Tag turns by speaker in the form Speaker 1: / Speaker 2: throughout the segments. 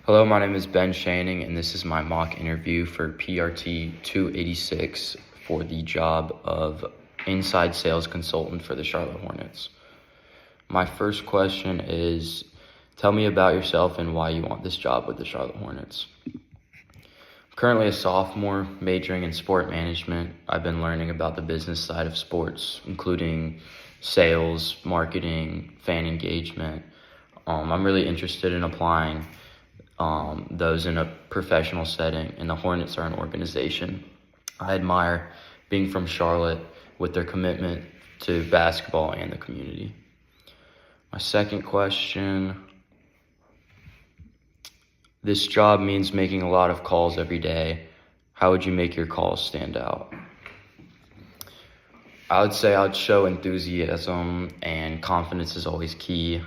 Speaker 1: Hello, my name is Ben Shanning, and this is my mock interview for Prt286 for the job of inside sales consultant for the Charlotte Hornets. My first question is, tell me about yourself and why you want this job with the Charlotte Hornets. I'm currently a sophomore majoring in sport management. I've been learning about the business side of sports, including sales, marketing, fan engagement. I'm really interested in applying those in a professional setting, and the Hornets are an organization I admire, being from Charlotte, with their commitment to basketball and the community. My second question, this job means making a lot of calls every day. How would you make your calls stand out? I would say I'd show enthusiasm, and confidence is always key.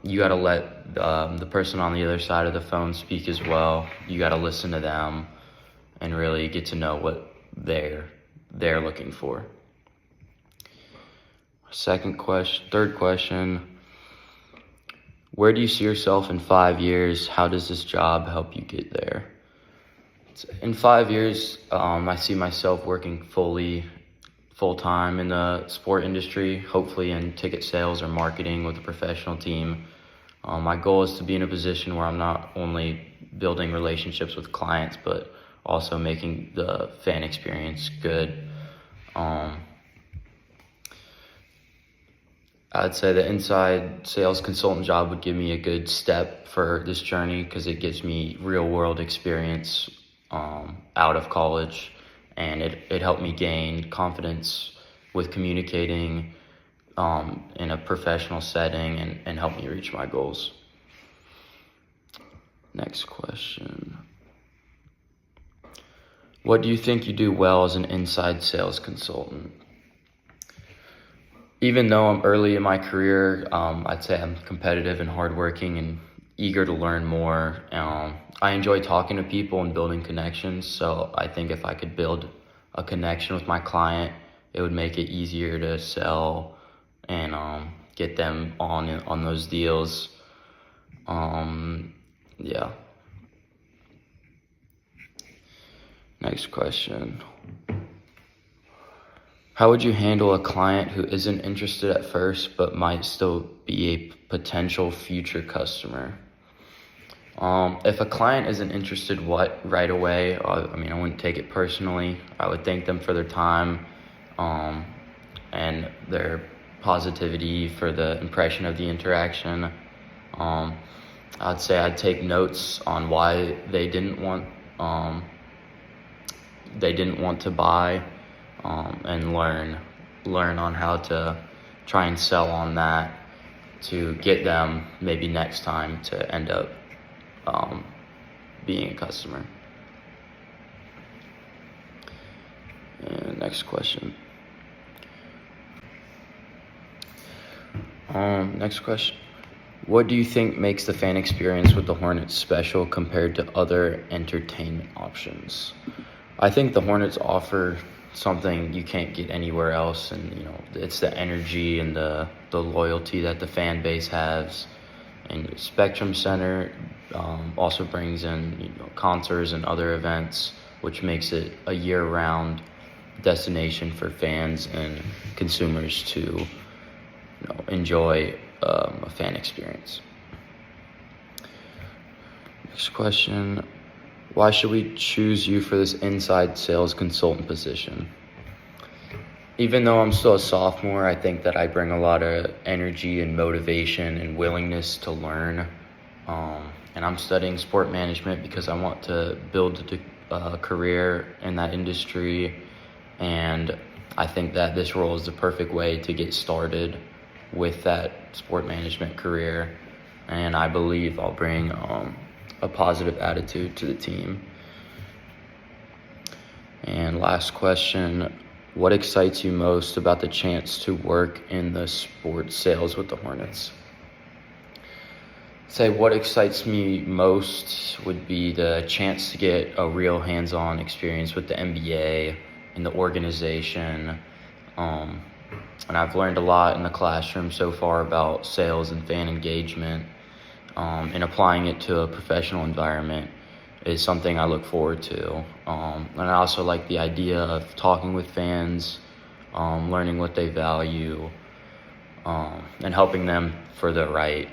Speaker 1: You got to let the person on the other side of the phone speak as well. You got to listen to them and really get to know what they're looking for. Third question, where do you see yourself in 5 years? How does this job help you get there? In 5 years, I see myself working full-time in the sport industry, hopefully in ticket sales or marketing with a professional team. My goal is to be in a position where I'm not only building relationships with clients, but also making the fan experience good. I'd say the inside sales consultant job would give me a good step for this journey because it gives me real world experience out of college, and it helped me gain confidence with communicating in a professional setting and help me reach my goals. Next question. What do you think you do well as an inside sales consultant? Even though I'm early in my career, I'd say I'm competitive and hardworking and eager to learn more. I enjoy talking to people and building connections, so I think if I could build a connection with my client, it would make it easier to sell and get them on those deals. Yeah. Next question. How would you handle a client who isn't interested at first but might still be a potential future customer? If a client isn't interested right away, I wouldn't take it personally. I would thank them for their time and their positivity for the impression of the interaction. I'd say I'd take notes on why they didn't want to buy, and learn on how to try and sell on that to get them maybe next time to end up being a customer. And next question. What do you think makes the fan experience with the Hornets special compared to other entertainment options? I think the Hornets offer something you can't get anywhere else, and it's the energy and the loyalty that the fan base has. And Spectrum Center also brings in concerts and other events, which makes it a year-round destination for fans and consumers to enjoy a fan experience. Next question. Why should we choose you for this inside sales consultant position? Even though I'm still a sophomore, I think that I bring a lot of energy and motivation and willingness to learn. And I'm studying sport management because I want to build a career in that industry. And I think that this role is the perfect way to get started with that sport management career. And I believe I'll bring a positive attitude to the team. And last question, what excites you most about the chance to work in the sports sales with the Hornets? Say what excites me most would be the chance to get a real hands-on experience with the NBA and the organization. And I've learned a lot in the classroom so far about sales and fan engagement. and applying it to a professional environment is something I look forward to. And I also like the idea of talking with fans, learning what they value, and helping them for the right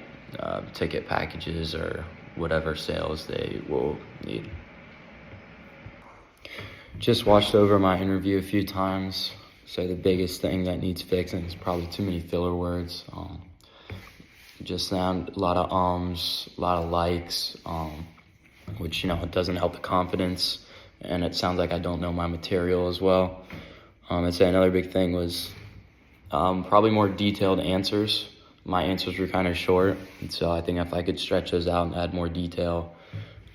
Speaker 1: ticket packages or whatever sales they will need. Just watched over my interview a few times. So the biggest thing that needs fixing is probably too many filler words. Just sound a lot of ums, a lot of likes, which, it doesn't help the confidence, and it sounds like I don't know my material as well. I'd say another big thing was probably more detailed answers. My answers were kind of short, and so I think if I could stretch those out and add more detail,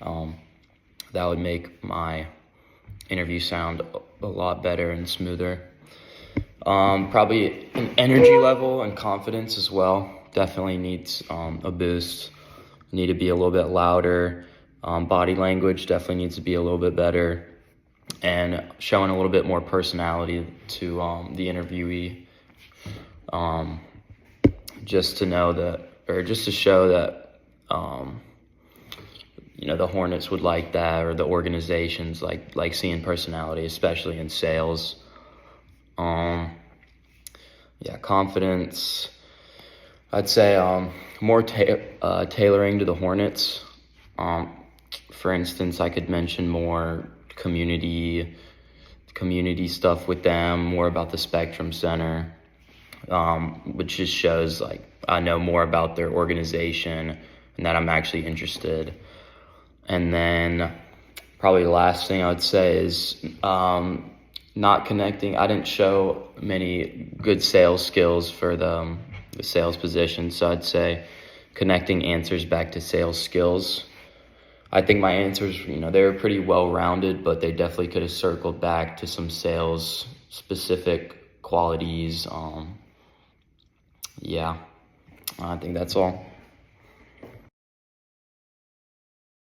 Speaker 1: that would make my interview sound a lot better and smoother. Probably an energy level and confidence as well. Definitely needs a boost. Need to be a little bit louder. Body language definitely needs to be a little bit better, and showing a little bit more personality to the interviewee. Just to know that, or just to show that, the Hornets would like that, or the organizations like seeing personality, especially in sales. Confidence. I'd say more tailoring to the Hornets. For instance, I could mention more community stuff with them, more about the Spectrum Center, which just shows I know more about their organization and that I'm actually interested. And then probably the last thing I would say is not connecting. I didn't show many good sales skills for the sales position, so I'd say connecting answers back to sales skills. I think my answers, they were pretty well-rounded, but they definitely could have circled back to some sales-specific qualities. I think that's all.